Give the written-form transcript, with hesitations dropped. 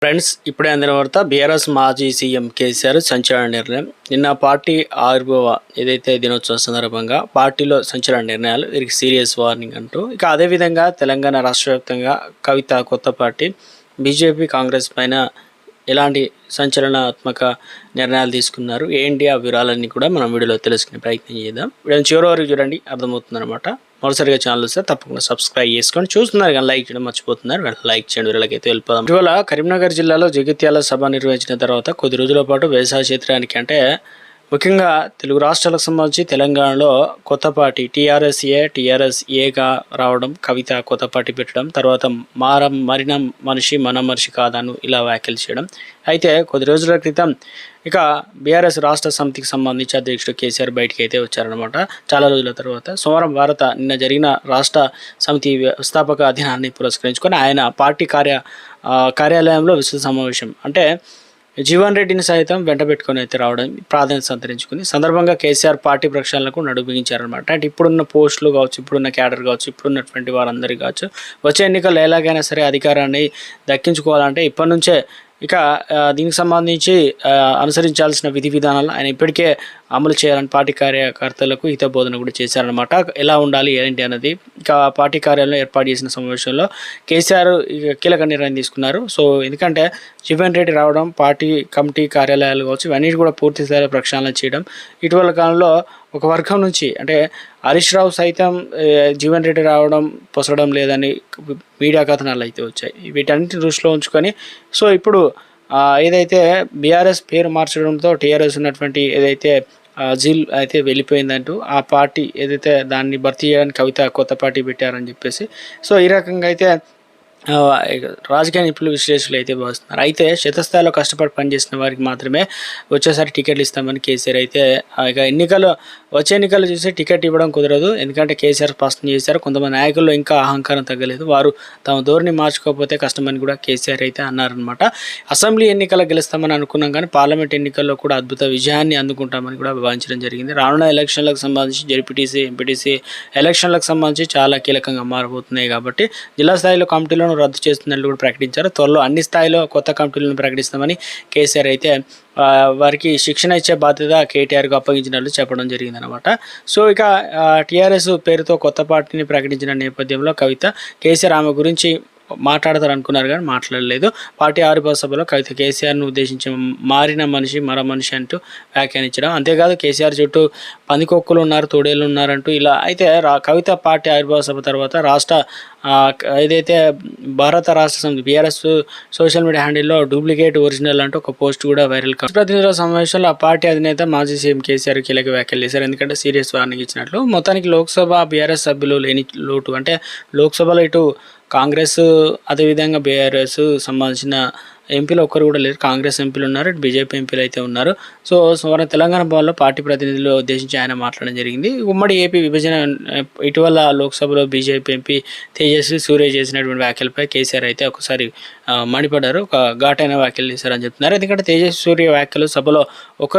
Friends, ఇప్పుడే అందిన వార్త. బీఆర్ఎస్ మాజీ సీఎం కేసీఆర్ సంచలన నిర్ణయం. నిన్న పార్టీ ఆవిర్భావ ఏదైతే దినోత్సవం సందర్భంగా పార్టీలో సంచలన నిర్ణయాలు, వీరికి సీరియస్ వార్నింగ్ అంటూ. ఇక అదేవిధంగా తెలంగాణ రాష్ట్ర వ్యాప్తంగా కవిత కొత్త పార్టీ, బీజేపీ కాంగ్రెస్ పైన ఎలాంటి సంచలనాత్మక నిర్ణయాలు తీసుకున్నారు, ఏంటి ఆ వివరాలన్నీ కూడా మనం వీడియోలో తెలుసుకునే ప్రయత్నం చేద్దాం. వీడియో చివరి వరకు చూడండి, అర్థమవుతుంది అనమాట. మొదటిసారిగా ఛానల్ వస్తే తప్పకుండా సబ్స్క్రైబ్ చేసుకోండి. చూస్తున్నారు కానీ లైక్ చేయడం మర్చిపోతున్నారు, లైక్ చేయండి. వీళ్ళకైతే వెళ్ళిపోదాం. ఇటీవల కరీంనగర్ జిల్లాలో జగిత్యాల సభ నిర్వహించిన తర్వాత కొద్ది రోజుల పాటు వ్యవసాయ క్షేత్రానికి, అంటే ముఖ్యంగా తెలుగు రాష్ట్రాలకు సంబంధించి తెలంగాణలో కొత్త పార్టీ టీఆర్ఎస్ఏగా రావడం, కవిత కొత్త పార్టీ పెట్టడం, తర్వాత మరిన మనిషి మన మనిషి కాదాను ఇలా వ్యాఖ్యలు చేయడం. అయితే కొద్ది రోజుల క్రితం ఇక బీఆర్ఎస్ రాష్ట్ర సమితికి సంబంధించి అధ్యక్షుడు కేసీఆర్ బయటికి అయితే వచ్చారనమాట. చాలా రోజుల తర్వాత సోమవారం నిన్న జరిగిన రాష్ట్ర సమితి వ్యవస్థాపక దినాన్ని పురస్కరించుకొని ఆయన పార్టీ కార్యాలయంలో విస్తృత సమావేశం, అంటే జీవన్ రెడ్డిని సైతం వెంట పెట్టుకొని అయితే రావడం ప్రాధాన్యత సంతరించుకుని సందర్భంగా కేసీఆర్ పార్టీ ప్రక్షాళనకు నడుబిగించారనమాట. అంటే ఇప్పుడున్న పోస్టులు కావచ్చు, ఇప్పుడున్న క్యాడర్ కావచ్చు, ఇప్పుడున్నటువంటి వారందరికీ కావచ్చు, వచ్చే ఎన్నికల్లో ఎలాగైనా సరే అధికారాన్ని దక్కించుకోవాలంటే ఇప్పటి నుంచే ఇక దీనికి సంబంధించి అనుసరించాల్సిన విధి విధానాలు ఆయన ఇప్పటికే అమలు చేయాలని పార్టీ కార్యకర్తలకు హితబోధన కూడా చేశారనమాట. ఎలా ఉండాలి ఏంటి అన్నది ఇక పార్టీ కార్యాలయంలో ఏర్పాటు చేసిన సమావేశంలో కేసీఆర్ కీలక నిర్ణయం తీసుకున్నారు. సో ఎందుకంటే జీవన్ రెడ్డి రావడం, పార్టీ కమిటీ కార్యాలయాలు కావచ్చు, ఇవన్నీ కూడా పూర్తి స్థాయిలో ప్రక్షాళన చేయడం, ఇటీవల కాలంలో ఒక వర్గం నుంచి అంటే హరీష్ రావు సైతం జీవన్ రెడ్డి రావడం పొసడం లేదని మీడియా కథనాలు అయితే వచ్చాయి. వీటన్నిటిని దృష్టిలో ఉంచుకొని సో ఇప్పుడు ఏదైతే బీఆర్ఎస్ పేరు మార్చడంతో టీఆర్ఎస్ ఉన్నటువంటి ఏదైతే జిల్ అయితే వెళ్ళిపోయిందంటూ ఆ పార్టీ ఏదైతే దాన్ని భర్తీ చేయడానికి కవిత కొత్త పార్టీ పెట్టారని చెప్పేసి సో ఈ రకంగా అయితే రాజకీయ నిపుణులు విశ్లేషకులు అయితే భావిస్తున్నారు. అయితే శతస్థాయిలో కష్టపడి పనిచేసిన వారికి మాత్రమే వచ్చేసారి టికెట్లు ఇస్తామని కేసీఆర్ అయితే ఇక వచ్చే ఎన్నికలు చూసి టికెట్ ఇవ్వడం కుదరదు, ఎందుకంటే కేసీఆర్ స్పష్టం చేశారు. కొంతమంది నాయకుల్లో ఇంకా అహంకారం తగ్గలేదు, వారు తమ ధోరణి మార్చుకోకపోతే కష్టమని కూడా కేసీఆర్ అయితే అన్నారనమాట. అసెంబ్లీ ఎన్నికలు గెలుస్తామని అనుకున్నాం కానీ పార్లమెంట్ ఎన్నికల్లో కూడా అద్భుత విజయాన్ని అందుకుంటామని కూడా భావించడం జరిగింది. రానున్న ఎలక్షన్లకు సంబంధించి జెడ్పీటీసీ, ఎంపీటీసీ ఎలక్షన్లకు సంబంధించి చాలా కీలకంగా మారబోతున్నాయి కాబట్టి జిల్లా స్థాయిలో కమిటీలను రద్దు చేస్తున్నట్లు కూడా ప్రకటించారు. త్వరలో అన్ని స్థాయిలో కొత్త కమిటీలను ప్రకటిస్తామని కేసీఆర్ అయితే వారికి శిక్షణ ఇచ్చే బాధ్యత కేటీఆర్కు అప్పగించినట్లు చెప్పడం జరిగిందనమాట. సో ఇక టీఆర్ఎస్ పేరుతో కొత్త పార్టీని ప్రకటించిన నేపథ్యంలో కవిత కేసీఆర్ ఆమె గురించి మాట్లాడతారు అనుకున్నారు కానీ మాట్లాడలేదు. పార్టీ ఆవిర్భావ సభలో కవిత కేసీఆర్ను ఉద్దేశించి మారిన మనిషి మరో మనిషి అంటూ వ్యాఖ్యానించడం, అంతేకాదు కేసీఆర్ చుట్టూ పందికొక్కులు ఉన్నారు, తోడేళ్ళు ఉన్నారంటూ ఇలా. అయితే కవిత పార్టీ ఆవిర్భావ సభ తర్వాత ఏదైతే Bharat Rashtra Samithi BRS social media హ్యాండిల్లో డూప్లికేట్ ఒరిజినల్ అంటూ ఒక పోస్ట్ కూడా వైరల్ కాదు. ప్రతినిధుల సమావేశంలో ఆ పార్టీ అధినేత మాజీ సీఎం కేసీఆర్ కీలక వ్యాఖ్యలు చేశారు, ఎందుకంటే సీరియస్ వార్నింగ్ ఇచ్చినట్లు. మొత్తానికి లోక్సభ బీఆర్ఎస్ సభ్యులు లేని లోటు, అంటే లోక్సభలో ఇటు కాంగ్రెస్ అదేవిధంగా బీఆర్ఎస్ సంబంధించిన ఎంపీలు ఒక్కరు కూడా లేరు. కాంగ్రెస్ ఎంపీలు ఉన్నారు, ఇటు బీజేపీ ఎంపీలు అయితే ఉన్నారు. సో సోమవారం తెలంగాణ భవన్లో పార్టీ ప్రతినిధులు ఉద్దేశించి ఆయన మాట్లాడడం జరిగింది. ఉమ్మడి ఏపీ విభజన ఇటీవల లోక్సభలో బీజేపీ ఎంపీ తేజస్వి సూర్య చేసినటువంటి వ్యాఖ్యలపై కేసీఆర్ అయితే ఒకసారి మండిపడ్డారు, ఒక ఘాటైన వ్యాఖ్యలు చేశారని చెప్తున్నారు. ఎందుకంటే తేజస్వి సూర్య వ్యాఖ్యలు సభలో